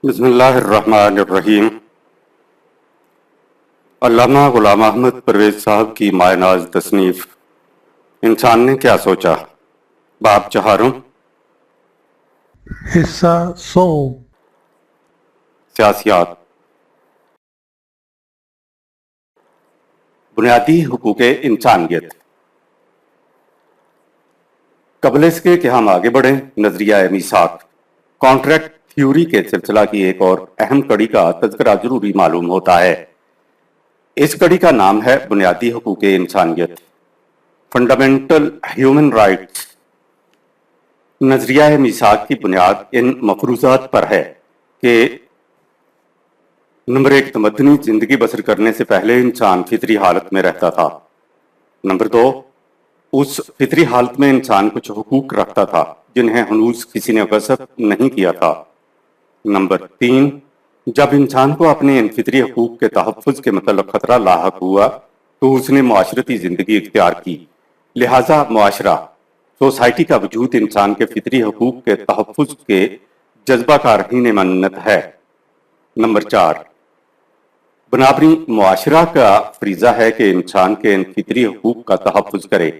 بسم اللہ الرحمن الرحیم۔ علامہ غلام احمد پرویز صاحب کی مائع ناز تصنیف انسان نے کیا سوچا، باب چہارم، حصہ سوم۔ سیاسیات۔ بنیادی حقوق انسانیت۔ قبل اس کے کہ ہم آگے بڑھیں، نظریہ میثاق کانٹریکٹ تھیوری کے سلسلہ کی ایک اور اہم کڑی کا تذکرہ ضروری معلوم ہوتا ہے۔ اس کڑی کا نام ہے بنیادی حقوق انسانیت، فنڈامنٹل ہیومن رائٹس۔ نظریہ میثاق کی بنیاد ان مفروضات پر ہے کہ نمبر ایک، تمدنی زندگی بسر کرنے سے پہلے انسان فطری حالت میں رہتا تھا۔ نمبر دو، اس فطری حالت میں انسان کچھ حقوق رکھتا تھا جنہیں ہنوز کسی نے غصب نہیں کیا تھا۔ نمبر تین، جب انسان کو اپنے ان فطری حقوق کے تحفظ کے متعلق خطرہ لاحق ہوا تو اس نے معاشرتی زندگی اختیار کی، لہٰذا معاشرہ، سوسائٹی کا وجود انسان کے فطری حقوق کے تحفظ کے جذبہ کا رہین منت ہے۔ نمبر چار، بنابراً معاشرہ کا فریضہ ہے کہ انسان کے ان فطری حقوق کا تحفظ کرے۔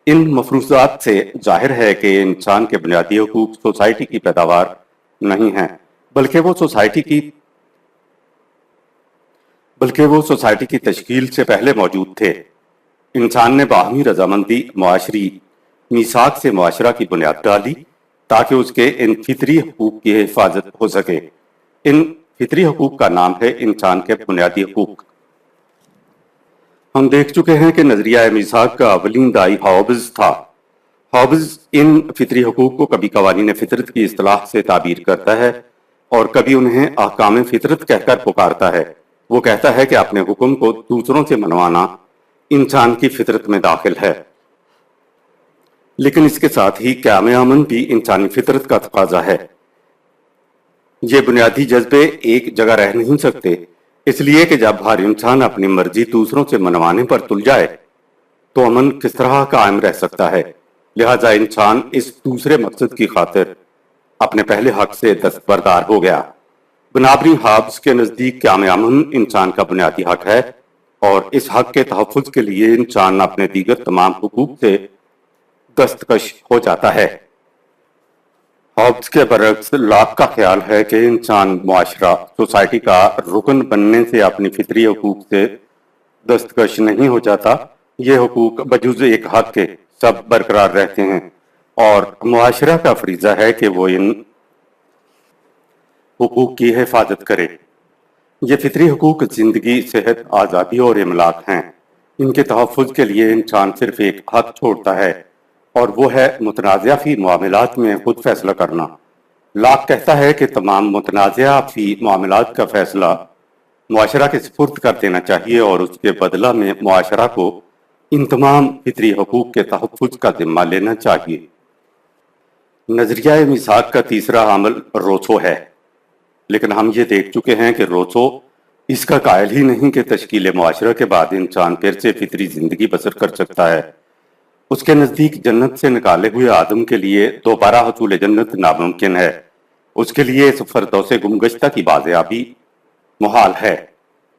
ان مفروضات سے ظاہر ہے کہ انسان کے بنیادی حقوق سوسائٹی کی پیداوار نہیں ہیں، بلکہ وہ سوسائٹی کی تشکیل سے پہلے موجود تھے۔ انسان نے باہمی رضامندی معاشری میثاق سے معاشرہ کی بنیاد ڈالی تاکہ اس کے ان فطری حقوق کی حفاظت ہو سکے۔ ان فطری حقوق کا نام ہے انسان کے بنیادی حقوق۔ ہم دیکھ چکے ہیں کہ نظریہ میثاق کا اولین دائی ہابز تھا۔ ہابز ان فطری حقوق کو کبھی قوانین فطرت کی اصطلاح سے تعبیر کرتا ہے اور کبھی انہیں احکام فطرت کہہ کر پکارتا ہے۔ وہ کہتا ہے کہ اپنے حکم کو دوسروں سے منوانا انسان کی فطرت میں داخل ہے، لیکن اس کے ساتھ ہی قیام امن بھی انسانی فطرت کا تقاضا ہے۔ یہ بنیادی جذبے ایک جگہ رہ نہیں سکتے، اس لیے کہ جب ہر انسان اپنی مرضی دوسروں سے منوانے پر تل جائے تو امن کس طرح قائم رہ سکتا ہے؟ لہٰذا انسان اس دوسرے مقصد کی خاطر اپنے پہلے حق سے دستبردار ہو گیا۔ بنابراً ہابز کے نزدیک قیام امن انسان کا بنیادی حق ہے اور اس حق کے تحفظ کے لیے انسان اپنے دیگر تمام حقوق سے دستکش ہو جاتا ہے۔ ہابز کے برعکس لاک کا خیال ہے کہ انسان معاشرہ، سوسائٹی کا رکن بننے سے اپنی فطری حقوق سے دستکش نہیں ہو جاتا۔ یہ حقوق بجز ایک حق کے سب برقرار رہتے ہیں اور معاشرہ کا فریضہ ہے کہ وہ ان حقوق کی حفاظت کرے۔ یہ فطری حقوق زندگی، صحت، آزادی اور املاک ہیں۔ ان کے تحفظ کے لیے انسان صرف ایک حق چھوڑتا ہے اور وہ ہے متنازعہ فی معاملات میں خود فیصلہ کرنا۔ لاک کہتا ہے کہ تمام متنازعہ فی معاملات کا فیصلہ معاشرہ کے سپرد کر دینا چاہیے اور اس کے بدلہ میں معاشرہ کو ان تمام فطری حقوق کے تحفظ کا ذمہ لینا چاہیے۔ نظریہ میثاق کا تیسرا عامل روسو ہے، لیکن ہم یہ دیکھ چکے ہیں کہ روسو اس کا قائل ہی نہیں کہ تشکیل معاشرہ کے بعد انسان پھر سے فطری زندگی بسر کر سکتا ہے۔ اس کے نزدیک جنت سے نکالے ہوئے آدم کے لیے دوبارہ حصول جنت ناممکن ہے۔ اس کے لیے اس فردوس گمگشتہ کی بازیابی محال ہے،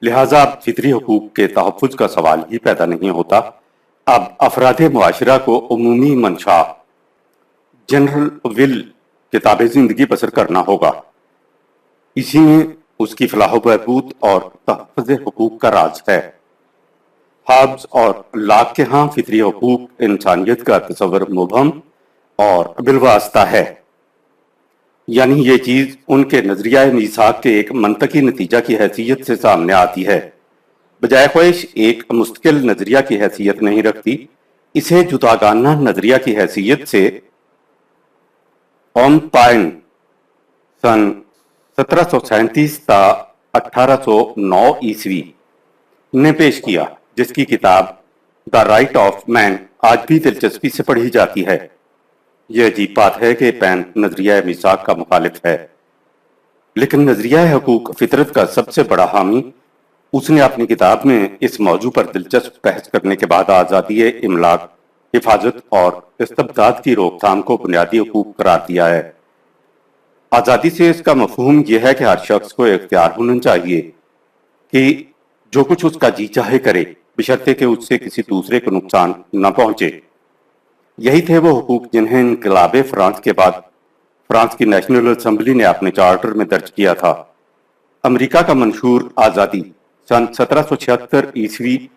لہٰذا اب فطری حقوق کے تحفظ کا سوال ہی پیدا نہیں ہوتا۔ اب افراد معاشرہ کو عمومی منشا، جنرل ول کے تابع زندگی بسر کرنا ہوگا۔ اسی میں اس کی فلاح و بہبود اور تحفظ حقوق کا راز ہے۔ ہابز اور لاک کے ہاں فطری حقوق انسانیت کا تصور مبہم اور بالواسطہ ہے، یعنی یہ چیز ان کے نظریہ میثاق کے ایک منطقی نتیجہ کی حیثیت سے سامنے آتی ہے، بجائے خواہش ایک مستقل نظریہ کی حیثیت نہیں رکھتی۔ اسے جداگانہ نظریہ کی حیثیت سے اوم پائن سن 1737 تا 1809 عیسوی نے پیش کیا، جس کی کتاب دا رائٹ آف مین آج بھی دلچسپی سے پڑھی جاتی ہے۔ یہ عجیب بات ہے کہ پین نظریہ میثاق کا مخالف ہے، لیکن نظریہ حقوق فطرت کا سب سے بڑا حامی اس نے اپنی کتاب میں اس موضوع پر دلچسپ بحث کرنے کے بعد آزادی املاک، حفاظت اور استبداد کی روک تھام کو بنیادی حقوق قرار دیا ہے۔ آزادی سے اس کا مفہوم یہ ہے کہ ہر شخص کو اختیار ہونا چاہیے کہ جو کچھ اس کا جی چاہے کرے، بشرطے کہ اس سے کسی دوسرے کو نقصان نہ پہنچے۔ یہی تھے وہ حقوق جنہیں انقلاب فرانس کے بعد فرانس کی نیشنل اسمبلی نے اپنے چارٹر میں درج کیا تھا۔ امریکہ کا منشور آزادی سن 1776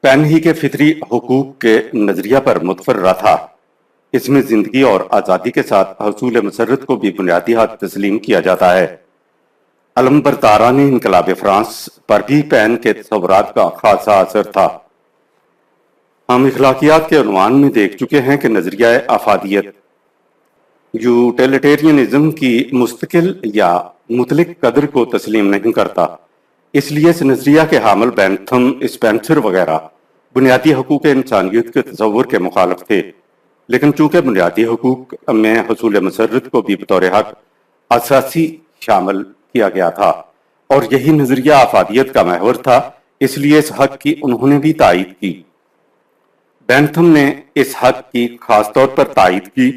پین ہی کے فطری حقوق کے نظریہ پر متفرع تھا۔ اس میں زندگی اور آزادی کے ساتھ حصول مسرت کو بھی بنیادی حق تسلیم کیا جاتا ہے۔ علمبرداران انقلاب فرانس پر بھی پین کے تصورات کا خاصا اثر تھا۔ ہم اخلاقیات کے عنوان میں دیکھ چکے ہیں کہ نظریہ افادیت یوٹیلیٹیرینزم کی مستقل یا مطلق قدر کو تسلیم نہیں کرتا۔ اس لیے اس نظریہ کے حامل بینتھم، اسپینسر وغیرہ بنیادی حقوق انسانیت کے تصور کے مخالف تھے، لیکن چونکہ بنیادی حقوق میں حصول مسرت کو بھی بطور حق اساسی شامل کیا گیا تھا اور یہی نظریہ افادیت کا محور تھا، اس لیے اس حق کی انہوں نے بھی تائید کی۔ بینتھم نے اس حق کی خاص طور پر تائید کی۔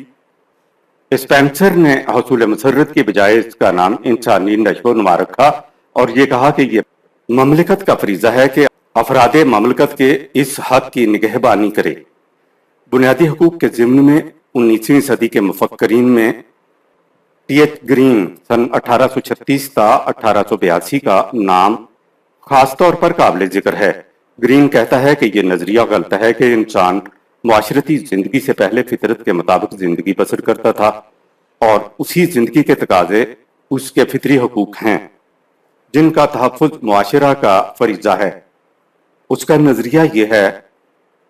اسپینسر نے حصول مسرت کی بجائے اس کا نام انسانی نشو و نما رکھا اور یہ کہا کہ یہ مملکت کا فریضہ ہے کہ افراد مملکت کے اس حق کی نگہبانی کرے۔ بنیادی حقوق کے ضمن میں 19ویں صدی کے مفکرین میں ٹی ایچ گرین سن 1836 تا 1882 کا نام خاص طور پر قابل ذکر ہے۔ گرین کہتا ہے کہ یہ نظریہ غلط ہے کہ انسان معاشرتی زندگی سے پہلے فطرت کے مطابق زندگی بسر کرتا تھا اور اسی زندگی کے تقاضے اس کے فطری حقوق ہیں جن کا تحفظ معاشرہ کا فریضہ ہے۔ اس کا نظریہ یہ ہے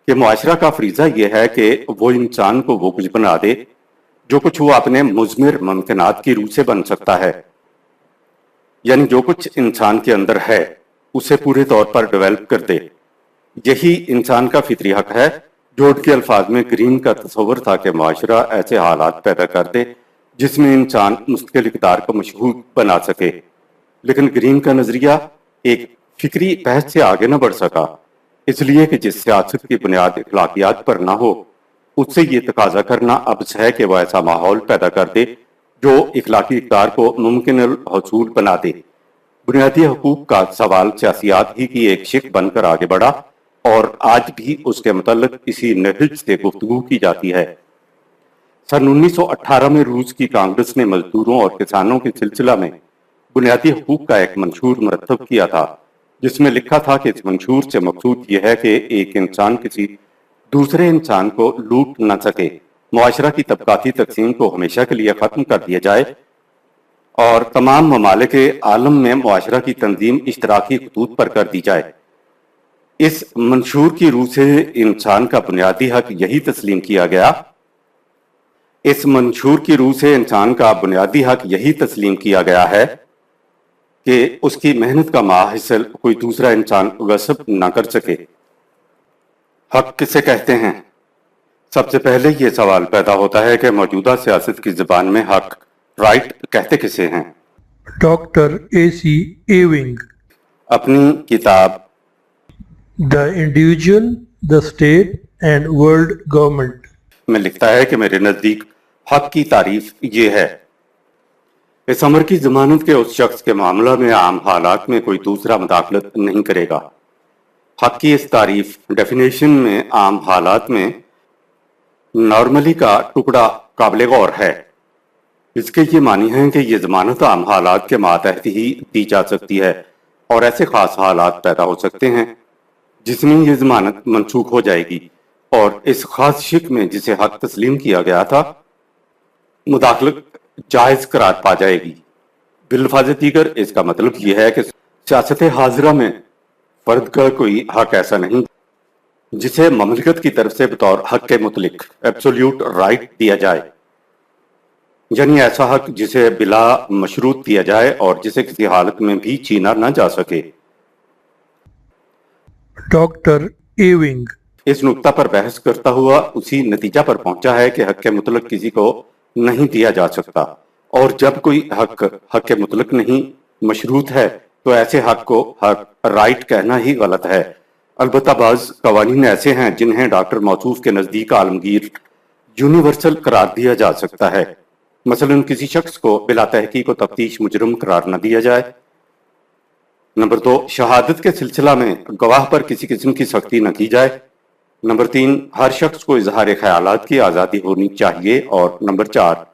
کہ معاشرہ کا فریضہ یہ ہے کہ وہ انسان کو وہ کچھ بنا دے جو کچھ وہ اپنے مضمر ممکنات کی روح سے بن سکتا ہے، یعنی جو کچھ انسان کے اندر ہے اسے پورے طور پر ڈیولپ کر دے۔ یہی انسان کا فطری حق ہے۔ جوڑ کے الفاظ میں گرین کا تصور تھا کہ معاشرہ ایسے حالات پیدا کر دے جس میں انسان مستقل اقدار کو مشہور بنا سکے، لیکن گرین کا نظریہ ایک فکری بحث سے آگے نہ بڑھ سکا، اس لیے کہ جس سیاست کی بنیاد اخلاقیات پر نہ ہو اس سے یہ تقاضا کرنا عبث ہے کہ وہ ایسا ماحول پیدا کر دے جو اخلاقی اقدار کو ممکن الحصول بنا دے۔ بنیادی حقوق کا سوال سیاسیات ہی کی ایک شق بن کر آگے بڑھا اور آج بھی اس کے متعلق اسی نہج سے گفتگو کی جاتی ہے۔ سن 1918 میں روس کی کانگریس نے مزدوروں اور کسانوں کے سلسلہ میں بنیادی حقوق کا ایک منشور مرتب کیا تھا، جس میں لکھا تھا کہ اس منشور سے مقصود یہ ہے کہ ایک انسان کسی دوسرے انسان کو لوٹ نہ سکے، معاشرہ کی طبقاتی تقسیم کو ہمیشہ کے لیے ختم کر دیا جائے اور تمام ممالک عالم میں معاشرہ کی تنظیم اشتراکی خطوط پر کر دی جائے۔ اس منشور کی روح سے انسان کا بنیادی حق یہی تسلیم کیا گیا ہے کہ اس کی محنت کا ماحصل کوئی دوسرا انسان غصب نہ کر سکے۔ حق کسے کہتے ہیں؟ سب سے پہلے یہ سوال پیدا ہوتا ہے کہ موجودہ سیاست کی زبان میں حق، رائٹ کہتے کسے ہیں؟ Doctor A.C. ایونگ اپنی کتاب The Individual, the State and World Government میں لکھتا ہے کہ میرے نزدیک حق کی تعریف یہ ہے: اس امر کی ضمانت کے اس شخص کے معاملہ میں عام حالات میں کوئی دوسرا مداخلت نہیں کرے گا۔ حق کی اس تعریف ڈیفینیشن میں عام حالات میں نارملی کا ٹکڑا قابل غور ہے۔ اس کے یہ معنی ہے کہ یہ ضمانت عام حالات کے ماتحت ہی دی جا سکتی ہے اور ایسے خاص حالات پیدا ہو سکتے ہیں جس میں یہ ضمانت منسوخ ہو جائے گی اور اس خاص شق میں جسے حق تسلیم کیا گیا تھا مداخلت جائز قرار پا جائے گی۔ بالفاظ دیگر اس کا مطلب یہ ہے کہ سیاست حاضرہ میں فرد کا کوئی حق ایسا نہیں جسے مملکت کی طرف سے بطور حق مطلق ایبسولوٹ رائٹ دیا جائے، یعنی ایسا حق جسے بلا مشروط دیا جائے اور جسے کسی حالت میں بھی چھینا نہ جا سکے۔ ڈاکٹر ایونگ اس نقطہ پر بحث کرتا ہوا اسی نتیجہ پر پہنچا ہے کہ حق مطلق کسی کو نہیں دیا جا سکتا، اور جب کوئی حق مطلق نہیں مشروط ہے تو ایسے حق کو حق رائٹ کہنا ہی غلط ہے۔ البتہ بعض قوانین ایسے ہیں جنہیں ڈاکٹر موصوف کے نزدیک عالمگیر यूनिवर्सल करार दिया जा सकता है। मसलन किसी शख्स को बिला तहकीक व तफ्तीश मुजरिम करार न दिया जाए। नंबर 2, शहादत के सिलसिला में गवाह पर किसी किस्म की सख्ती न की जाए। नंबर 3, हर शख्स को इजहार ख्यालात की आज़ादी होनी चाहिए। और नंबर 4,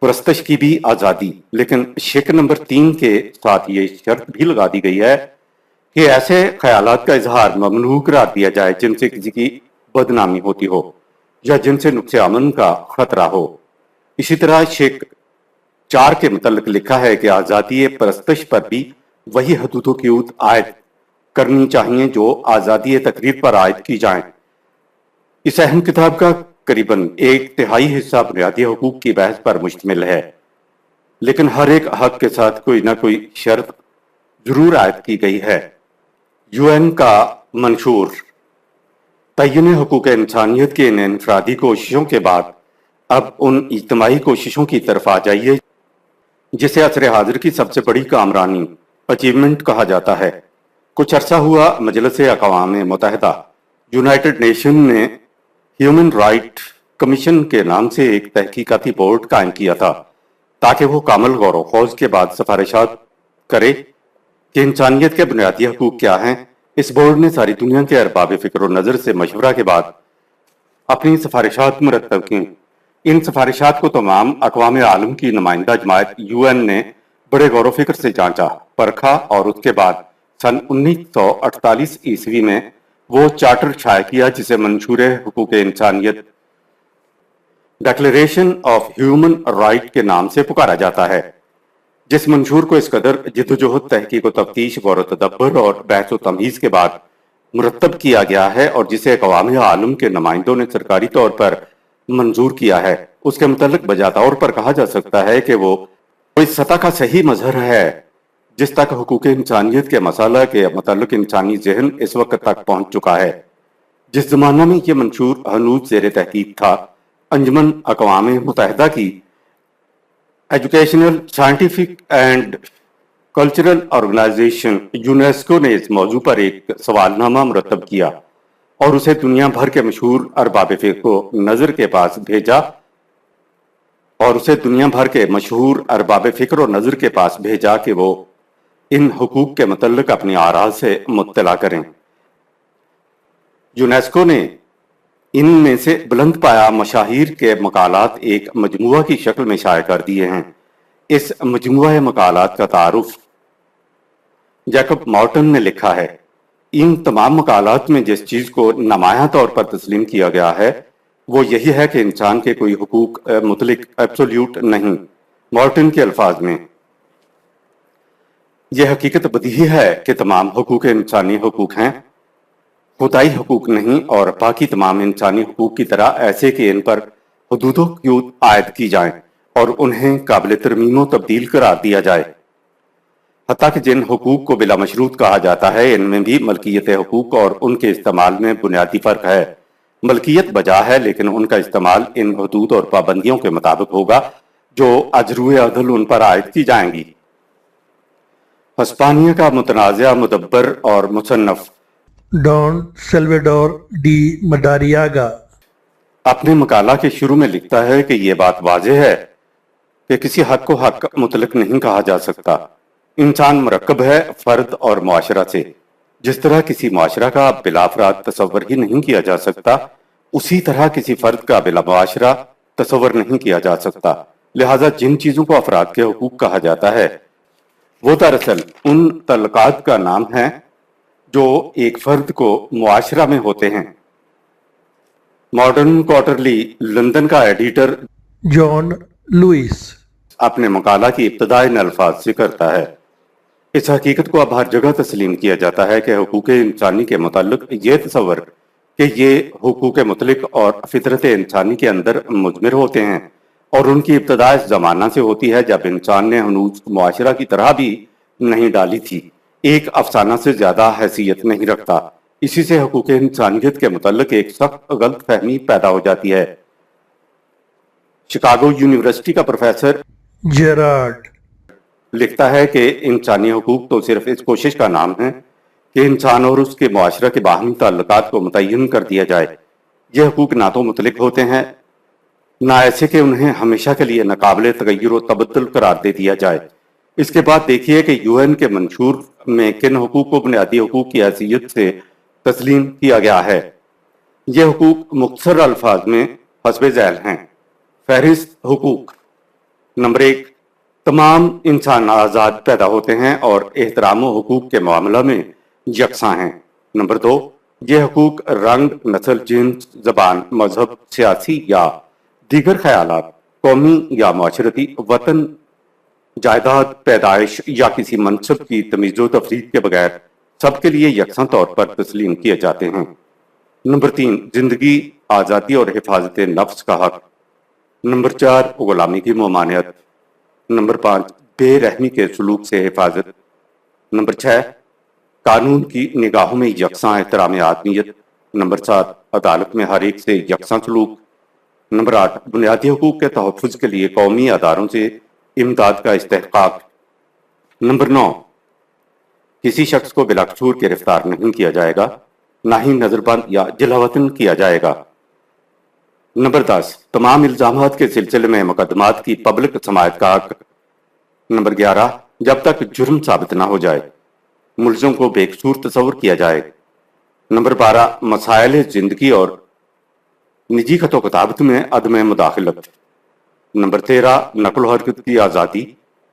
परस्तश की भी आज़ादी। लेकिन शिक नंबर 3 के साथ ये शर्त भी लगा दी गई है कि ऐसे ख्यालात का इजहार ममनू करार दिया जाए जिनसे किसी की बदनामी होती हो या जिनसे नुक्से अमन का खतरा हो। इसी तरह शिक 4 के मुतल्लिक लिखा है कि आज़ादी परस्तश पर भी वही हदूद आयद करनी चाहिए जो आज़ादी तकरीर पर आयद की जाएं। इस अहम किताब का करीबन 1/3 हिस्सा बुनियादी हकूक की बहस पर मुश्तमिल है, लेकिन हर एक हक के साथ कोई ना कोई शर्त जरूर आयद की गई है। यूएन का मंशूर तय्युन हुकूक इंसानियत की इन इनफरादी कोशिशों के बाद अब उन इज्तिमाई कोशिशों की तरफ आ जाइए जिसे असर हाजिर की सबसे बड़ी कामरानी अचीवमेंट कहा जाता है। कुछ अरसा हुआ मजलिस अक़वाम मुत्तहिदा यूनाइटेड नेशन ने ह्यूमन राइट कमीशन के नाम से एक तहकीकाती बोर्ड कायम किया था ताकि वो कामल गौर खौज के बाद सिफारिशात करे कि इंसानियत के बुनियादी हकूक क्या हैं। इस बोर्ड ने सारी दुनिया के अरबाब फिक्र व नज़र से मशवरा के बाद अपनी सिफारिशात मुरतब की। इन सिफारिशात को तमाम अक़वाम आलम की नुमाइंदा जमात यूएन ने बड़े गौर फिक्र से जांचा, परखा और उसके बाद सन 1948 ईस्वी में वो चार्टर शाया किया जिसे मंशूर हुकूक इंसानियत डिक्लेरेशन ऑफ ह्यूमन राइट के नाम से पुकारा जाता है। जिस मंशूर को इस कदर जिद्दोजहद तहकीक व तफ्तीश गौर तदब्बर और बहस व तमहीज़ के बाद मुरतब किया गया है और जिसे अक़वाम आलम के नुमाइंदों ने सरकारी तौर पर मंजूर किया है, उसके मुतल्लिक बजा तौर पर कहा जा सकता है कि वो इस सतह का सही मजहर है जिस तक हुकूक इंसानियत के मसाला के मुतल्लिक इंसानी जहन इस वक्त तक पहुंच चुका है। जिस जमाना में ये मंशूर हनूज ज़ेर तहकीक था, अंजुमन अक़वाम मुत्तहिदा की educational, scientific and cultural organization UNESCO ने इस मौजू पर एक सवालनामा मुरतब किया और उसे दुनिया भर के मशहूर अरबाब फिक्र नज़र के पास भेजा कि वो इन हुकूक के मुतल्लिक अपनी आरा से मुत्तला करें। यूनेस्को ने इनमें से बुलंद पाया मशाहिर के मकालात एक मजमुआ की शक्ल में शाया कर दिए हैं। इस मजमुआ मकालात का तारुफ जैकब मॉर्टन ने लिखा है। इन तमाम मकालात में जिस चीज को नुमायां तौर पर तस्लीम किया गया है वो यही है कि इंसान के कोई हुकूक मुतलिक एब्सोल्यूट नहीं। मॉर्टन के अल्फाज में, यह हकीकत बदीही है कि तमाम हुकूक इंसानी हुकूक हैं, खुदाई हुकूक नहीं, और बाकी तमाम इंसानी हुकूक की तरह ऐसे कि इन पर हुदूद आयद की जाएं और उन्हें काबिल तरमीम तब्दील करार दिया जाए। हत्ता कि जिन हुकूक को बिला मशरूत कहा जाता है इनमें भी मलकियत हुकूक और उनके इस्तेमाल में बुनियादी फर्क है। मलकियत बजा है लेकिन उनका इस्तेमाल इन हुदूद और पाबंदियों के मुताबिक होगा जो अजरूए अदल उन पर आयद की जाएंगी। हिस्पानिया का मुतनाज़ा मुदब्बर और मुसन्नफ डॉन सल्वाडोर डी मदारियागा अपने मकाला के शुरू में लिखता है कि यह बात वाज़ेह है कि किसी हक को हक मुतलक नहीं कहा जा सकता। इंसान मरकब है फर्द और मुआशरा से। जिस तरह किसी मुआशरा का बिला अफराद तस्वर ही नहीं किया जा सकता, उसी तरह किसी फर्द का बिला मुआशरा तस्वर नहीं किया जा सकता। लिहाजा जिन चीजों को अफराद के हुकूक कहा जाता है वो दरअसल उन तल्लुकात का नाम है जो एक फर्द को मुआशरा में होते हैं। मॉडर्न क्वार्टरली लंदन का एडिटर जॉन लुइस अपने मकाला की इब्तदा इन अल्फाज से करता है। इस हकीकत को अब हर जगह तस्लीम किया जाता है कि हुकूक इंसानी के मुताल्लिक ये तस्वर कि ये हुकूक मुतलिक और फितरत इंसानी के अंदर मुजमिर होते हैं और उनकी इब्तदा इस जमाना से होती है जब इंसान ने हनूज मुआशरा की तरह भी नहीं डाली थी, एक अफसाना से ज्यादा हैसियत नहीं रखता। इसी से हुकूक इंसानियत के मुताल्लिक एक सख्त गलत फहमी पैदा हो जाती है। शिकागो यूनिवर्सिटी का प्रोफेसर जेरार्ड लिखता है कि इंसानी हुकूक तो सिर्फ इस कोशिश का नाम है कि इंसान और उसके मुआशरा के बाहमी ताल्लुकात को मुतय्यन कर दिया जाए। یہ حقوق نہ تو مطلق ہوتے ہیں نہ ایسے کہ انہیں ہمیشہ کے لیے ناقابل تغیر و تبدل قرار دے دیا جائے۔ اس کے بعد دیکھیے کہ یو این کے منشور میں کن حقوق کو بنیادی حقوق کی حیثیت سے تسلیم کیا گیا ہے۔ یہ حقوق مختصر الفاظ میں حسب ذیل ہیں۔ فہرست حقوق۔ نمبر 1، تمام انسان آزاد پیدا ہوتے ہیں اور احترام و حقوق کے معاملہ میں یکساں ہیں۔ نمبر 2، یہ حقوق رنگ، نسل، جنس، زبان، مذہب، سیاسی یا دیگر خیالات، قومی یا معاشرتی، وطن، جائیداد، پیدائش یا کسی منصب کی تمیز و تفریق کے بغیر سب کے لیے یکساں طور پر تسلیم کیے جاتے ہیں۔ نمبر 3، زندگی، آزادی اور حفاظت نفس کا حق۔ نمبر 4، غلامی کی ممانعت۔ نمبر 5، بے رحمی کے سلوک سے حفاظت۔ نمبر 6، قانون کی نگاہوں میں یکساں احترام آدمیت۔ نمبر 7، عدالت میں ہر ایک سے یکساں سلوک۔ نمبر 8، بنیادی حقوق کے تحفظ کے لیے قومی اداروں سے امداد کا استحقاق۔ نمبر 9، کسی شخص کو بلا قصور گرفتار نہیں کیا جائے گا، نہ ہی نظر بند یا جلاوطن کیا جائے گا۔ نمبر 10، تمام الزامات کے سلسلے میں مقدمات کی پبلک سماعت کا حق۔ نمبر 11، جب تک جرم ثابت نہ ہو جائے ملزم کو بے قصور تصور کیا جائے۔ نمبر 12، مسائل زندگی اور نجی خط و کتابت میں عدم مداخلت۔ نمبر 13، نقل و حرکت کی آزادی۔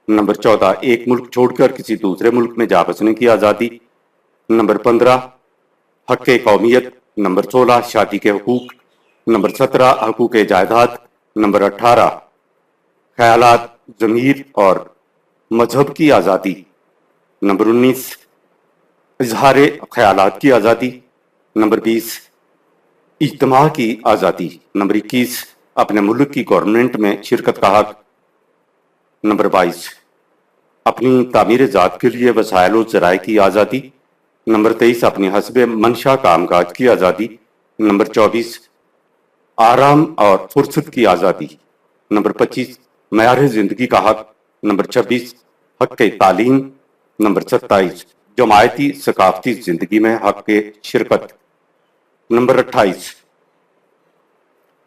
نمبر 14، ایک ملک چھوڑ کر کسی دوسرے ملک میں جا بسنے کی آزادی۔ نمبر 15، حق قومیت۔ نمبر 16، شادی کے حقوق۔ نمبر 17، حقوق جائیداد۔ نمبر 18، خیالات، ضمیر اور مذہب کی آزادی۔ نمبر 19، اظہار خیالات کی آزادی۔ نمبر 20، اجتماع کی آزادی۔ نمبر 21، اپنے ملک کی گورنمنٹ میں شرکت کا حق۔ نمبر 22، اپنی تعمیر ذات کے لیے وسائل و ذرائع کی آزادی۔ نمبر 23، اپنی حسب منشا کام کاج کی آزادی۔ نمبر 24، آرام اور فرصت کی آزادی۔ نمبر 25، معیار زندگی کا حق۔ نمبر 26، حق تعلیم۔ نمبر 27، جماعتی ثقافتی زندگی میں حق شرکت۔ نمبر 28،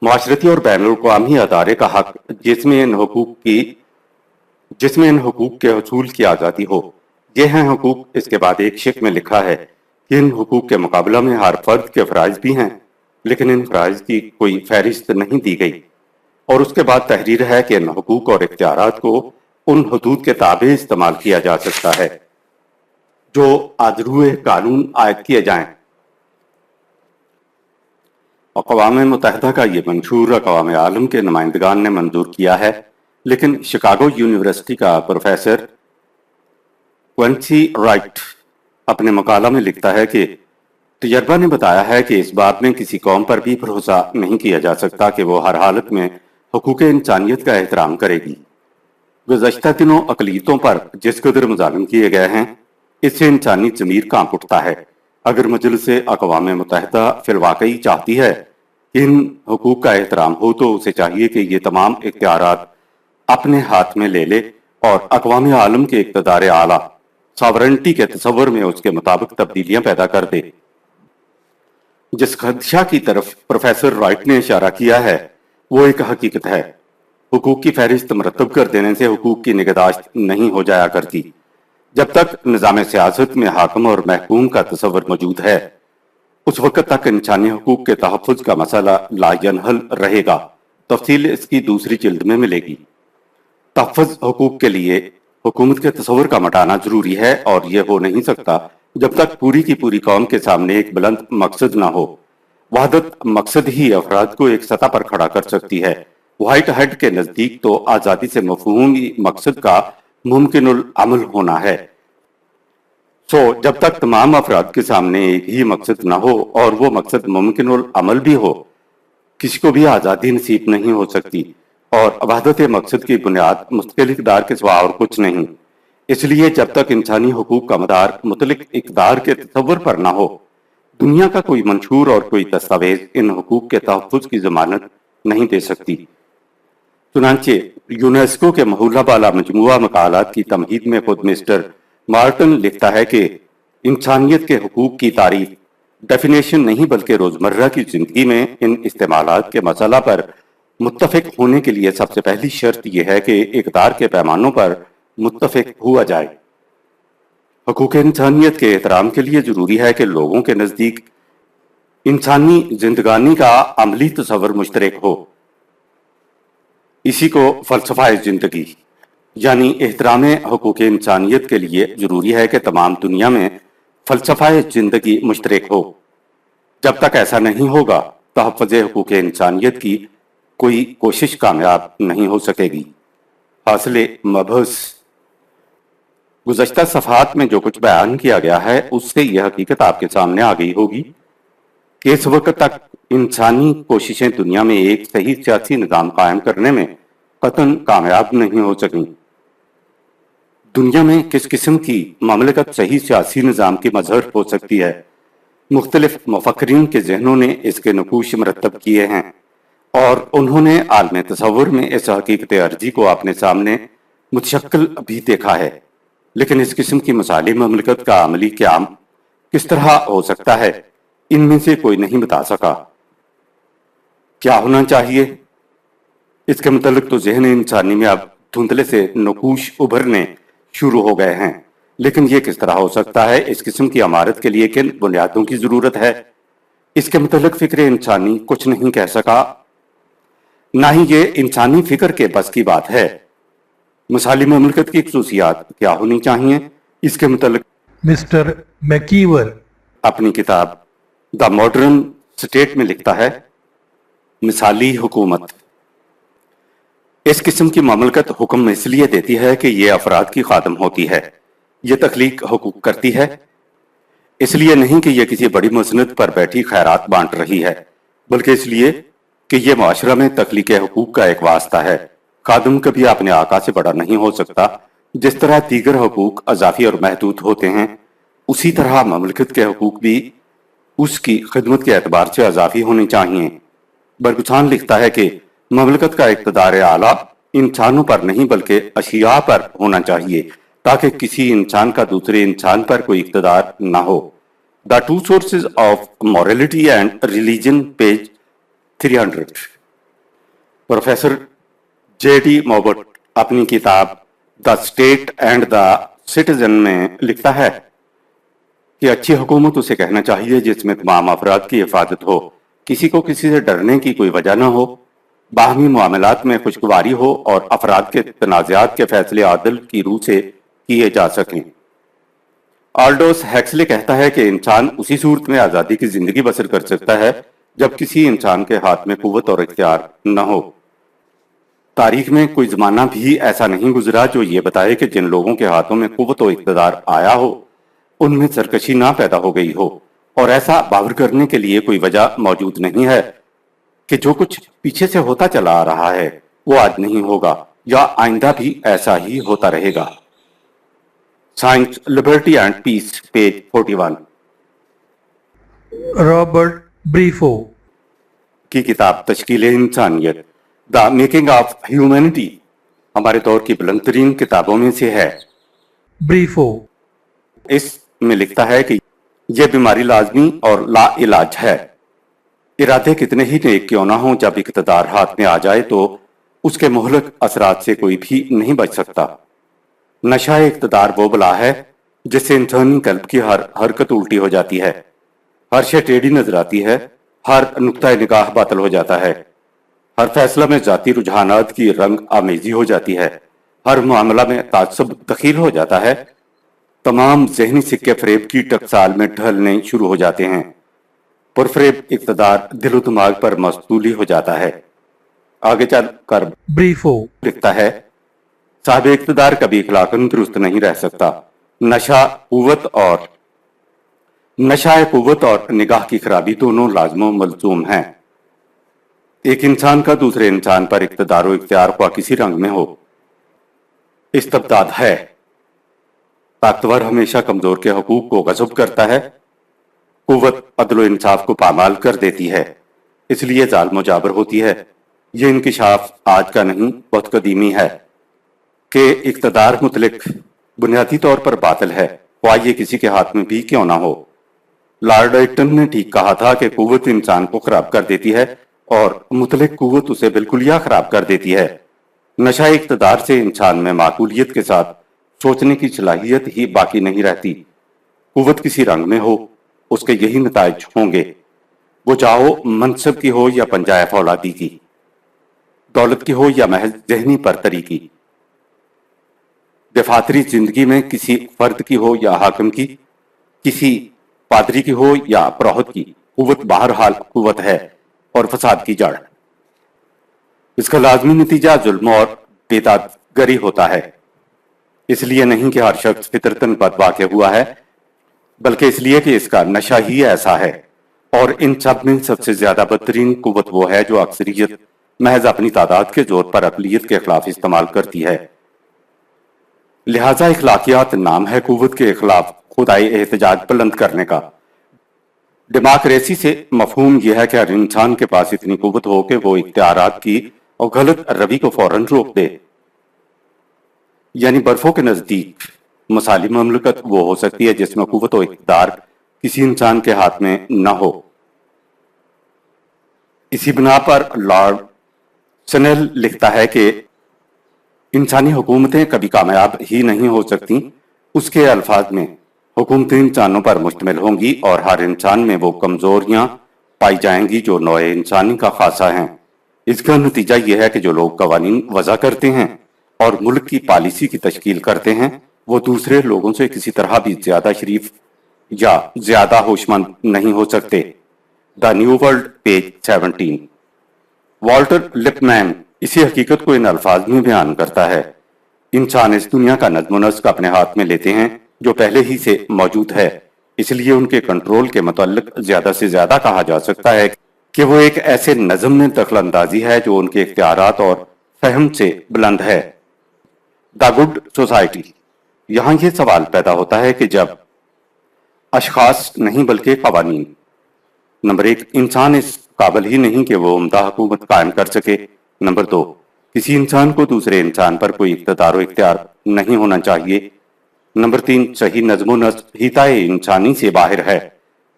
معاشرتی اور بین الاقوامی ادارے کا حق جس میں ان حقوق کے حصول کی آزادی ہو۔ یہ ہیں حقوق۔ اس کے بعد ایک شق میں لکھا ہے کہ ان حقوق کے مقابلہ میں ہر فرد کے فرائض بھی ہیں، لیکن ان فرائض کی کوئی فہرست نہیں دی گئی، اور اس کے بعد تحریر ہے کہ ان حقوق اور اختیارات کو ان حدود کے تابع استعمال کیا جا سکتا ہے جو ادروئے قانون عائد کیے جائیں۔ اقوام متحدہ کا یہ منشور اقوام عالم کے نمائندگان نے منظور کیا ہے، لیکن شکاگو یونیورسٹی کا پروفیسر کوئنسی رائٹ اپنے مقالہ میں لکھتا ہے کہ تجربہ نے بتایا ہے کہ اس بات میں کسی قوم پر بھی بھروسہ نہیں کیا جا سکتا کہ وہ ہر حالت میں حقوق انسانیت کا احترام کرے گی۔ گزشتہ دنوں اقلیتوں پر جس قدر مظالم کیے گئے ہیں، اس سے انسانی ضمیر کانپ اٹھتا ہے۔ اگر مجلس اقوام متحدہ فی الواقع چاہتی ہے کہ ان حقوق کا احترام ہو تو اسے چاہیے کہ یہ تمام اختیارات اپنے ہاتھ میں لے لے اور اقوام عالم کے اقتدار اعلیٰ ساورنٹی کے تصور میں اس کے مطابق تبدیلیاں پیدا کر دے۔ جس خدشہ کی طرف پروفیسر رائٹ نے اشارہ کیا ہے وہ ایک حقیقت ہے۔ حقوق کی فہرست مرتب کر دینے سے حقوق کی نگہداشت نہیں ہو جایا کرتی۔ جب تک نظام سیاست میں حاکم اور محکوم کا تصور موجود ہے، اس وقت تک انسانی حقوق کے تحفظ کا مسئلہ لا ینحل رہے گا۔ تفصیل اس کی دوسری جلد میں ملے گی۔ تحفظ حقوق کے لیے حکومت کے تصور کا مٹانا ضروری ہے، اور یہ ہو نہیں سکتا جب تک پوری کی پوری قوم کے سامنے ایک بلند مقصد نہ ہو۔ وحدت مقصد ہی افراد کو ایک سطح پر کھڑا کر سکتی ہے۔ وائٹ ہیڈ کے نزدیک تو آزادی سے مفہومی مقصد کا ممکن العمل ہونا ہے۔ جب تک تمام افراد کے سامنے ایک ہی مقصد نہ ہو اور وہ مقصد ممکن العمل بھی ہو، کسی کو بھی آزادی نصیب نہیں ہو سکتی، اور وحدت مقصد کی بنیاد مستقل اقدار کے سوا اور کچھ نہیں۔ اس لیے جب تک انسانی حقوق کا مدار مطلق اقدار کے تصور پر نہ ہو، دنیا کا کوئی منشور اور کوئی دستاویز ان حقوق کے تحفظ کی ضمانت نہیں دے سکتی۔ چنانچہ یونیسکو کے محولہ بالا مجموعہ مقالات کی تمہید میں خود مسٹر مارٹن لکھتا ہے کہ انسانیت کے حقوق کی تعریف डेफिनेशन नहीं बल्कि रोजमर्रा की जिंदगी में इन इस्तेमालात के मसला पर मुत्तफिक होने के लिए सबसे पहली शर्त यह है कि इक़दार के पैमानों पर मुत्तफिक हुआ जाए। हकूक़ इंसानियत के एहतराम के लिए ज़रूरी है कि लोगों के नज़दीक इंसानी जिंदगानी का अमली तसव्वुर मुश्तरक हो। इसी को फ़लसफ़ा ज़िंदगी यानी एहतराम हकूक़ इंसानियत के लिए ज़रूरी है कि तमाम दुनिया में फ़लसफ़ा ज़िंदगी मुश्तरक हो। जब तक ऐसा नहीं होगा तहफ़्फ़ुज़ हकूक़ इंसानियत की कोई कोशिश कामयाब नहीं हो सकेगी। हासिल मबहस गुज़श्ता सफ़हात में जो कुछ बयान किया गया है उससे यह हकीकत आपके सामने आ गई होगी कि इस वक्त तक इंसानी कोशिशें दुनिया में एक सही सियासी निज़ाम कायम करने में कतन कामयाब नहीं हो सकी। दुनिया में किस किस्म की ममलकत सही सियासी निज़ाम की मज़हर हो सकती है, मुख्तलिफ मुफक्किरीन के जहनों ने इसके नकूश मरतब किए हैं और उन्होंने आलम तसव्वुर में इस हकीकत अर्जी को अपने सामने मुतशक्किल भी देखा है। लेकिन इस किस्म की मसाली ममलकत का अमली क़याम किस तरह हो सकता है, इनमें से कोई नहीं बता सका। क्या होना चाहिए, इसके मुतल्लिक तो जहन इंसानी में अब धुंधले से नकूश उभरने शुरू हो गए हैं, लेकिन ये किस तरह हो सकता है, इस किस्म की इमारत के लिए किन बुनियादों की ज़रूरत है, इसके मुतल्लिक फ़िक्र इंसानी कुछ नहीं कह सका, ना ही ये इंसानी फ़िक्र के बस की बात है। मसाली ममलकत की खसूसियात क्या होनी चाहिए, इसके मुतल्लिक मिस्टर मैकीवर अपनी किताब द मॉडर्न स्टेट में लिखता है, मिसाली हुकूमत इस किस्म की ममलकत हुक्म इसलिए देती है कि ये अफराद की खादम होती है, ये तख्लीक हुकूक करती है, इसलिए नहीं कि यह किसी बड़ी मसनद पर बैठी खैरात बांट रही है, बल्कि इसलिए कि यह माशरा में तख्लीक हुकूक का एक वास्ता है। खादम कभी अपने आका से बड़ा नहीं हो सकता। जिस तरह दीगर हुकूक अजाफी और महदूद होते हैं, उसी तरह ममलकत के हुकूक भी उसकी खिदमत के एतबार से अजाफी होनी चाहिए। बरगुसान लिखता है कि ममलकत का इक़्तिदार आला इंसानों पर नहीं बल्कि अशिया पर होना चाहिए, ताकि किसी इंसान का दूसरे इंसान पर कोई इक़्तिदार ना हो। The two sources of morality and religion, page 300। Professor J.D. मोबट अपनी किताब the state and the citizen में लिखता है कि अच्छी हुकूमत उसे कहना चाहिए जिसमें तमाम अफराद की हिफाजत हो, किसी को किसी से डरने की कोई वजह न हो, बाहमी मामलात में खुशगवारी हो और अफराद के तनाज़ात के फैसले आदल की रूह से किए जा सकें। ऑल्डोस हैक्सले कहता है कि इंसान उसी सूरत में आज़ादी की जिंदगी बसर कर सकता है जब किसी इंसान के हाथ में कुव्वत और इख्तियार न हो। तारीख में कोई जमाना भी ऐसा नहीं गुजरा जो ये बताए कि जिन लोगों के हाथों में कुव्वत और इख्तियार आया हो उनमें सरकशी ना पैदा हो गई हो, और ऐसा बावर करने के लिए कोई वजह मौजूद नहीं है कि जो कुछ पीछे से होता चला आ रहा है वो आज नहीं होगा या आइंदा भी ऐसा ही होता रहेगा। Science, liberty and peace, page 41 Robert Briffault की किताब तश्कील इंसानियत, द मेकिंग ऑफ ह्यूमैनिटी हमारे दौर की बुलंदतरीन किताबों में से है। ब्रीफो इसमें लिखता है कि यह बीमारी लाजमी और ला इलाज है। इरादे कितने ही नेक क्यों ना हो, जब इक़्तिदार हाथ में आ जाए तो उसके मुहलक असरात से कोई भी नहीं बच सकता। नशा इक़्तिदार वो बला है जिससे इंसानी कल्ब की हर हरकत उल्टी हो जाती है, हर शय टेढ़ी नजर आती है, हर नुक्ता निगाह बातल हो जाता है, हर फैसला में जाती रुझानात की रंग आमेजी हो जाती है, हर मामला में ताज्जुब दखील हो जाता है, तमाम जहनी सिक्के फरेब की टकसाल में ढलने शुरू हो जाते हैं, पुरफरेब इक़्तिदार दिलो दिमाग पर मस्तूली हो जाता है। आगे चल कर ब्रीफो लिखता है, साहिब इक़्तिदार कभी इखलाकन दुरुस्त नहीं रह सकता। नशा कुव्वत और निगाह की खराबी दोनों लाजमो मलजूम हैं। एक इंसान का दूसरे इंसान पर इक़्तिदार व इख्तियार ख्वाह किसी रंग में हो, इस्तबदाद है। ताकतवर हमेशा कमजोर के हकूक को गज़ब करता है, कुव्वत अदल व इंसाफ को पामाल कर देती है, इसलिए जालिम व जाबर होती है। ये इंकिशाफ आज का नहीं बहुत कदीमी है कि इक़्तिदार मुतलिक बुनियादी तौर पर बातिल है, ख्वाह ये किसी के हाथ में भी क्यों ना हो। लॉर्ड एक्टन ने ठीक कहा था कि कुव्वत इंसान को खराब कर देती है और मुतलक कुव्वत उसे बिल्कुलिया खराब कर देती है। नशा इक़्तिदार से इंसान में माकूलियत के साथ सोचने की सलाहियत ही बाकी नहीं रहती। कुव्वत किसी रंग में हो, उसके यही नताइज होंगे, वो चाहो मनसब की हो या पंजाय फौलादी की, दौलत की हो या महज ज़हनी बरतरी की, दफातरी जिंदगी में किसी फर्द की हो या हाकिम की, किसी पादरी की हो या प्रौहत की, कुव्वत बहरहाल कुव्वत है और फसाद की जड़। इसका लाजमी नतीजा जुल्म और बेदादगरी होता है। इसलिए नहीं कि हर शख्स फितरतन बदवाक़ हुआ है, बल्कि इसलिए कि इसका नशा ही ऐसा है। और इन सब में सबसे ज्यादा बदतरीन कुव्वत वो है जो अक्सरियत महज अपनी तादाद के जोर पर अक़लियत के खिलाफ इस्तेमाल करती है। लिहाजा इखलाकियात नाम है कुव्वत के खिलाफ खुदाई एहतजाज बुलंद करने का। डेमोक्रेसी से मफहूम यह है कि हर इंसान के पास इतनी कुव्वत हो कि वो इख्तियारात की और गलत रवि को फौरन रोक दे। यानी बर्फों के नजदीक मसाली ममलकत वो हो सकती है जिसमें कुव्वत और इख्तियार किसी इंसान के हाथ में न हो। इसी बिना पर लॉर्ड सनेल लिखता है कि इंसानी हुकूमतें कभी कामयाब ही नहीं हो सकती। उसके अल्फाज में हुकूमतें इंसानों पर मुश्तमिल होंगी और हर इंसान में वो कमजोरियां पाई जाएंगी जो नौए इंसानी का खासा हैं। इसका नतीजा यह है कि जो लोग कवानीन वज़ा करते हैं और मुल्क की पॉलिसी की तश्कील करते हैं वो दूसरे लोगों से किसी तरह भी ज्यादा शरीफ या ज्यादा होशमंद नहीं हो सकते। The new world page 17। Walter Lipman इसी हकीकत को इन अल्फाज में बयान करता है। इंसान इस दुनिया का नज़्म नस्क अपने हाथ में लेते हैं जो पहले ही से मौजूद है, इसलिए उनके कंट्रोल के मुताल्लिक ज्यादा से ज्यादा कहा जा सकता है कि वो एक ऐसे नज़म में दखल अंदाजी है जो उनके इख्तियारात और फहम से बुलंद है। The good society. यहाँ ये सवाल पैदा होता है कि जब अशखास नहीं बल्कि कवानीन। नंबर 1, इंसान इस काबिल ही नहीं कि वो उम्दा हुकूमत कायम कर सके। नंबर 2, किसी इंसान को दूसरे इंसान पर कोई इख्तियार इख्तियार नहीं होना चाहिए। नंबर 3, सही नज़्म नस्क हिताए इंसानी से बाहर है,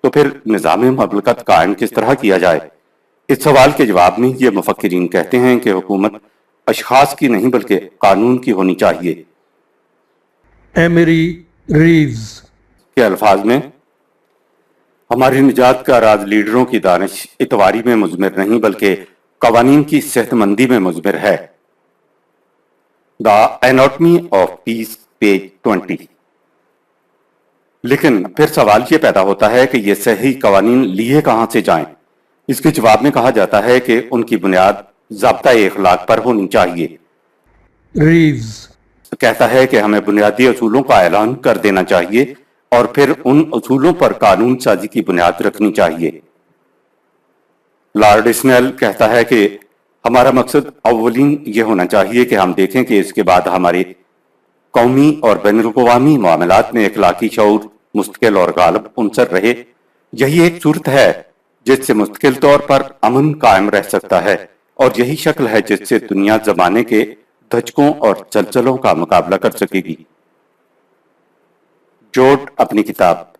तो फिर निज़ाम ममलकत कायम किस तरह किया जाए? इस सवाल के जवाब में ये मुफक्किरीन कहते हैं कि हुकूमत अशखास की नहीं बल्कि कानून की होनी चाहिए। एमरी रीव्स के अल्फाज में, हमारी निजात का राज लीडरों की दानिश इतवारी में मुज़मिर नहीं बल्कि कवानीन की सेहतमंदी में मुज़मिर है। The anatomy of peace page 20। लेकिन फिर सवाल ये पैदा होता है कि ये सही कवानीन लिए कहां से जाएं? इसके जवाब में कहा जाता है कि उनकी बुनियाद ज़ाब्ता-ए इखलाक पर होनी चाहिए। रीव्स कहता है कि हमें बुनियादी असूलों का ऐलान कर देना चाहिए और फिर उन असूलों पर कानून साजी की बुनियाद रखनी चाहिए। लॉर्ड स्नेल कहता है कि हमारा मकसद अव्वलीन ये होना चाहिए कि हम देखें कि इसके बाद हमारे कौमी और बैनुल-अक़वामी मामलात में इखलाकी शऊर मुस्तकिल और गालिब उनसर रहे। यही एक सूरत है जिससे मुस्तकिल तौर पर अमन कायम रह सकता है और यही शक्ल है जिससे दुनिया जमाने के धचकों और चलचलों का मुकाबला कर सकेगी। जोड अपनी किताब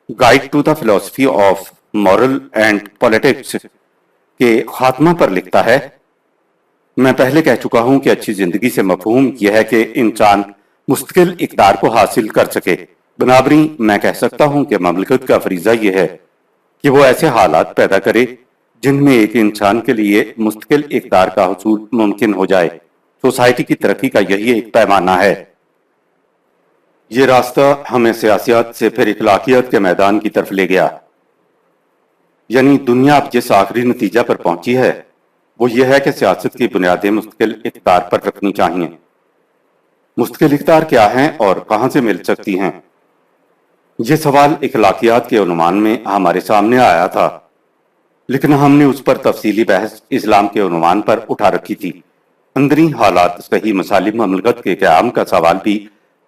guide to the philosophy of moral and politics के खात्मा पर लिखता है, मैं पहले कह चुका हूं कि अच्छी जिंदगी से मफहूम यह है कि इंसान मुस्तकिल इक़्तिदार को हासिल कर सके। बराबरी मैं कह सकता हूं कि ममलकत का फरीजा यह है कि वो ऐसे हालात पैदा करे जिनमें एक इंसान के लिए मुस्तकिल इक़्तिदार का हुसूल मुमकिन हो जाए। सोसाइटी की तरक्की का यही एक पैमाना है। ये रास्ता हमें सियासियत से फिर इखलाकियत के मैदान की तरफ ले गया। यानी दुनिया अब जिस आखिरी नतीजा पर पहुंची है वो ये है कि सियासत की बुनियादें मुस्तकिल इक़्तिदार पर रखनी चाहिए। मुस्तकिल इक़्तिदार क्या हैं और कहां से मिल सकती हैं? ये सवाल इखलाकियात के उन्वान में हमारे सामने आया था, लेकिन हमने उस पर तफसीली बहस इस्लाम के उन्वान पर उठा रखी थी। अंदरी हालात सही मसाली ममलकत के क़याम का सवाल भी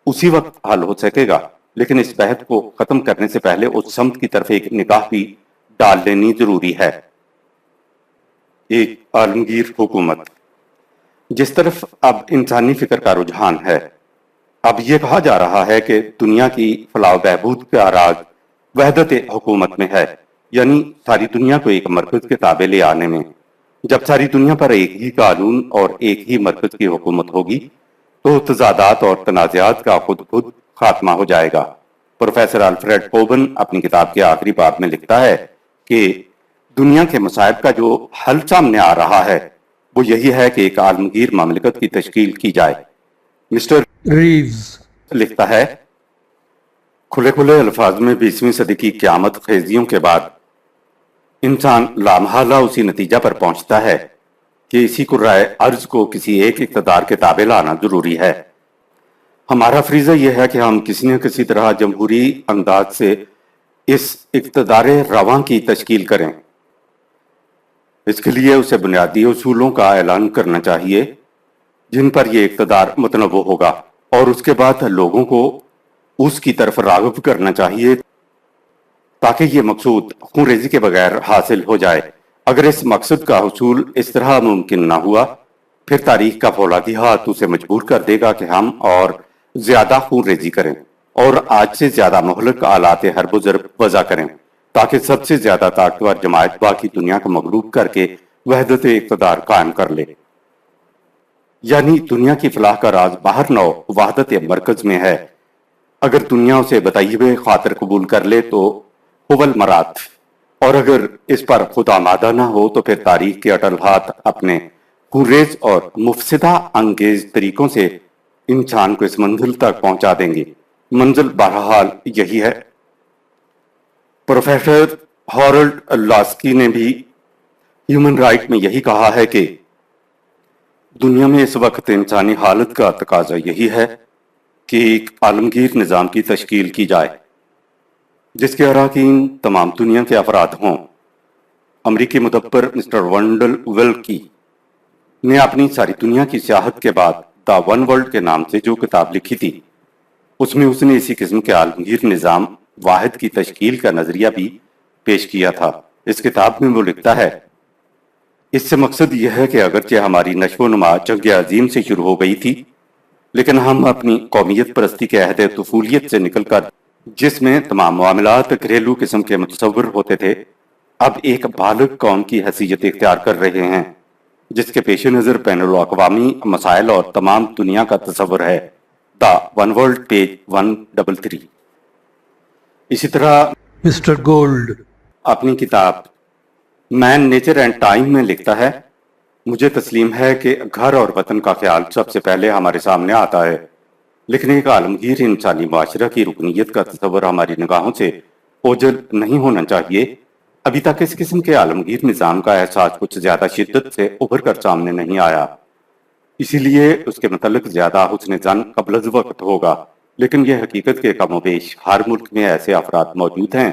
उसी वक्त हल हो सकेगा, लेकिन इस बहस को खत्म करने से पहले उस समत की तरफ एक निगाह भी डाल लेनी जरूरी है। एक आलमगीर हुकूमत। जिस तरफ अब इंसानी फिक्र का रुझान है, अब यह कहा जा रहा है कि दुनिया की फलाह बहबूद का राज वहदत हुकूमत में है, यानी सारी दुनिया को एक मरकज के ताबे ले आने में। जब सारी दुनिया पर एक ही कानून और एक ही मरकज की हुकूमत होगी तो तजादात और तनाज़ात का खुद खात्मा हो जाएगा। प्रोफेसर अल्फ्रेड कोबन अपनी किताब के आखिरी बाब में लिखता है कि दुनिया के मसाइब का जो हल सामने आ रहा है वो यही है कि एक आलमगीर ममलिकत की तश्कील की जाए। मिस्टर Reeves, लिखता है, खुले खुले अल्फाज में 20वीं सदी की क़यामत खेजियों के बाद इंसान लामहला उसी नतीजा पर पहुंचता है कि इसी कुर्राए अर्ज को किसी एक इक़्तिदार के ताबे लाना जरूरी है। हमारा फरीज़ा यह है कि हम किसी न किसी तरह जमहूरी अंदाज से इस इक़्तिदार रवां की तश्कील करें। इसके लिए उसे बुनियादी उसूलों का ऐलान करना चाहिए जिन पर यह इक़्तिदार मुतनव्वो होगा, और उसके बाद लोगों को उसकी तरफ राग़िब करना चाहिए ताकि ये मकसूद खूनरेज़ी के बगैर हासिल हो जाए। अगर इस मकसद का हुसूल इस तरह मुमकिन ना हुआ फिर तारीख का फौलादी हाथ उसे मजबूर कर देगा कि हम और ज्यादा खूनरेज़ी करें और आज से ज्यादा मुहलक आलात हर्ब ज़र्ब वज़ा करें ताकि सबसे ज्यादा ताकतवर जमात बाकी दुनिया को मगलूब करके वहदत इक़्तिदार कायम कर ले। यानी दुनिया की फलाह का राज बाहर नौ वहदत मरकज में है। अगर दुनिया उसे बताइए हुए खातिर कबूल कर ले तो हुवल मरात, और अगर इस पर खुद आमादा ना हो तो फिर तारीख के अटल हाथ अपने खूनरेज और मुफसिदा अंगेज तरीकों से इंसान को इस मंजिल तक पहुंचा देंगे। मंजिल बहरहाल यही है। प्रोफेसर हॉरल्ड लास्की ने भी ह्यूमन राइट में यही कहा है कि दुनिया में इस वक्त इंसानी हालत का तकाजा यही है कि एक आलमगीर निज़ाम की तश्कील की जाए जिसके अरकान तमाम दुनिया के अफराद हों। अमरीकी मुदब्बर मिस्टर वंडल विल्की ने अपनी सारी दुनिया की सियाहत के बाद द वन वर्ल्ड के नाम से जो किताब लिखी थी उसमें उसने इसी किस्म के आलमगीर निज़ाम वाहिद की तश्कील का नजरिया भी पेश किया था। इस किताब में वो लिखता है, इससे मकसद यह है कि अगरचे हमारी नशो नुमा जंग अजीम से शुरू हो गई थी लेकिन हम अपनी कौमियत परस्ती के अहद तुफूलियत से निकलकर जिसमें तमाम मामलात घरेलू किस्म के मुतसव्विर होते थे अब एक बालिग कौम की हैसियत इख्तियार कर रहे हैं जिसके पेश नज़र बैनुल अक़वामी मसाइल और तमाम दुनिया का तसव्वुर है। The one world page 133। इसी तरह Mr. Gold, अपनी किताब मैन नेचर एंड टाइम में लिखता है, मुझे तस्लीम है कि घर और वतन का ख्याल सबसे पहले हमारे सामने आता है लेकिन एक आलमगीर इंसानी माशरा की रुकनीत का तस्वर हमारी निगाहों से ओझल नहीं होना चाहिए। अभी तक इस किस्म के आलमगीर निज़ाम का एहसास कुछ ज्यादा शिद्दत से उभर कर सामने नहीं आया, इसीलिए उसके मतलब ज्यादा हुस्न ज़न कबल वक्त होगा। लेकिन यह हकीकत के कमोबेश हर मुल्क में ऐसे अफराद मौजूद हैं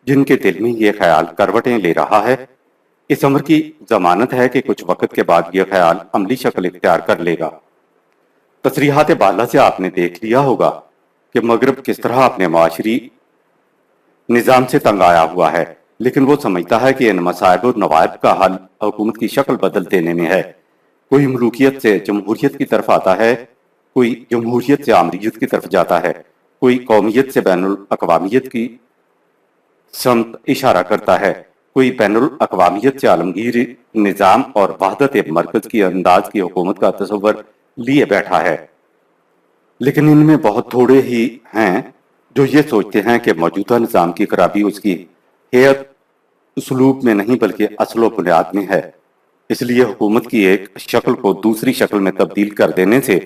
जिनके दिल में यह ख्याल करवटें ले रहा है। इस अमर की जमानत है कि कुछ वक्त के बाद यह ख्याल अमली शक्ल इख्तियार कर लेगा। तसरीहात बाला से आपने देख लिया होगा कि मगरब किस तरह अपने माशरी निज़ाम से तंग आया हुआ है, लेकिन वो समझता है कि इन मसाइब और नवायब का हल हुकूमत की शक्ल बदल देने में है। कोई मलूकियत से जमहूरियत की तरफ आता है, कोई जमहूरियत से आमरीत की तरफ जाता है, कोई कौमियत से बैनुल अक़वामियत की समत इशारा करता है, कोई बैनुल अक़वामियत से आलमगीर निज़ाम और वहदत मरकज की अंदाज की हुकूमत का तस्वर लिए बैठा है। लेकिन इनमें बहुत थोड़े ही हैं जो ये सोचते हैं कि मौजूदा निज़ाम की खराबी उसकी हेयत उसलूब में नहीं बल्कि असल बुनियाद में है। इसलिए हुकूमत की एक शक्ल को दूसरी शक्ल में तब्दील कर देने से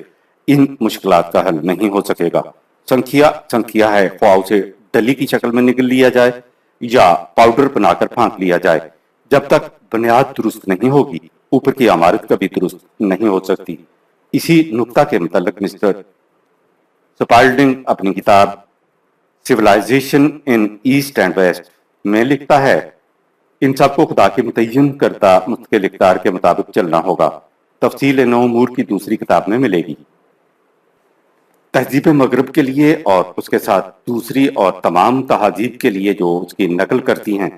इन मुश्किलात का हल नहीं हो सकेगा। संख्या है, ख्वाह उसे डली की शक्ल में निकल लिया जाए या पाउडर बनाकर फांक लिया जाए। जब तक बुनियाद दुरुस्त नहीं होगी ऊपर की इमारत कभी दुरुस्त नहीं हो सकती। इसी नुक्ता के मुताल्लिक मिस्टर स्पाल्डिंग अपनी किताब civilization in east and west में लिखता है, इन सबको खुदा के मुतय्यन करता मुस्तकिल इख्तियार के मुताबिक चलना होगा। तफसील इन उमूर की दूसरी किताब में मिलेगी। तहजीब मगरब के लिए और उसके साथ दूसरी और तमाम तहजीब के लिए जो उसकी नकल करती हैं,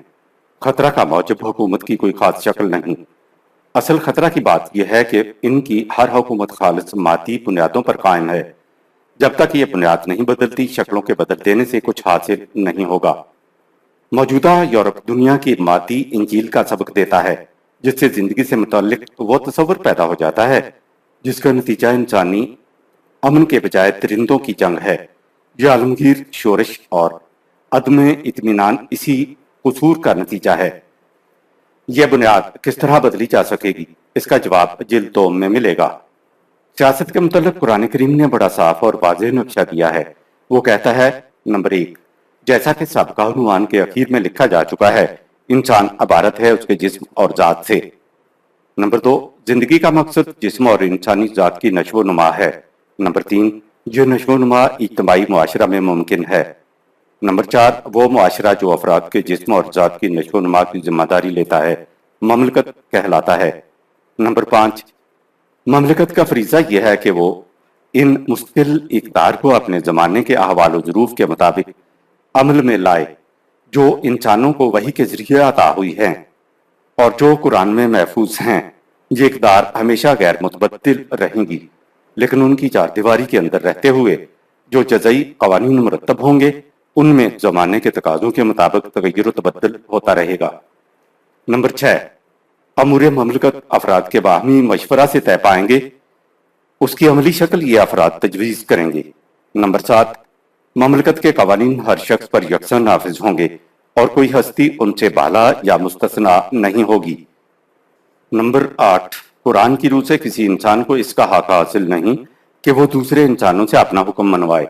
खतरा का मौजब हुकूमत की कोई खास शक्ल नहीं। असल खतरा की बात यह है कि इनकी हर हुकूमत खालिस मादी बुनियादों पर कायम है। जब तक ये बुनियाद नहीं बदलती शक्लों के बदल देने से कुछ हासिल नहीं होगा। موجودہ یورپ دنیا کی مادی انجیل کا سبق دیتا ہے، جس سے زندگی سے متعلق وہ تصور پیدا ہو جاتا ہے جس کا نتیجہ انسانی امن کے بجائے درندوں کی جنگ ہے۔ یہ عالمگیر شورش اور عدم اطمینان اسی قصور کا نتیجہ ہے۔ یہ بنیاد کس طرح بدلی جا سکے گی؟ اس کا جواب جلد 2 میں ملے گا۔ سیاست کے متعلق قرآن کریم نے بڑا صاف اور واضح نقشہ دیا ہے۔ وہ کہتا ہے، نمبر 1، جیسا کہ سابقہ عنوان کے اخیر میں لکھا جا چکا ہے، انسان عبارت ہے اس کے جسم اور ذات سے۔ نمبر 2، زندگی کا مقصد جسم اور انسانی ذات کی نشو و نما ہے۔ نمبر 3، یہ نشو و نما اجتماعی معاشرہ میں ممکن ہے۔ نمبر 4، وہ معاشرہ جو افراد کے جسم اور ذات کی نشو و نما کی ذمہ داری لیتا ہے مملکت کہلاتا ہے۔ نمبر 5، مملکت کا فریضہ یہ ہے کہ وہ ان مستقل اقدار کو اپنے زمانے کے احوال و ظروف کے مطابق عمل میں لائے جو انسانوں کو وحی کے ذریعے عطا ہوئی ہیں اور جو قرآن میں محفوظ ہیں۔ یہ اقدار ہمیشہ غیر متبدل رہیں گی، لیکن ان کی چار دیواری کے اندر رہتے ہوئے جو جزئی قوانین مرتب ہوں گے ان میں زمانے کے تقاضوں کے مطابق تغیر و تبدل ہوتا رہے گا۔ نمبر 6، امور مملکت افراد کے باہمی مشورہ سے طے پائیں گے، اس کی عملی شکل یہ افراد تجویز کریں گے۔ نمبر 7، مملکت کے قوانین ہر شخص پر یکساں نافذ ہوں گے اور کوئی ہستی ان سے بالا یا مستثنیٰ نہیں ہوگی۔ نمبر 8، قرآن کی روح سے کسی انسان کو اس کا حق حاصل نہیں کہ وہ دوسرے انسانوں سے اپنا حکم منوائے۔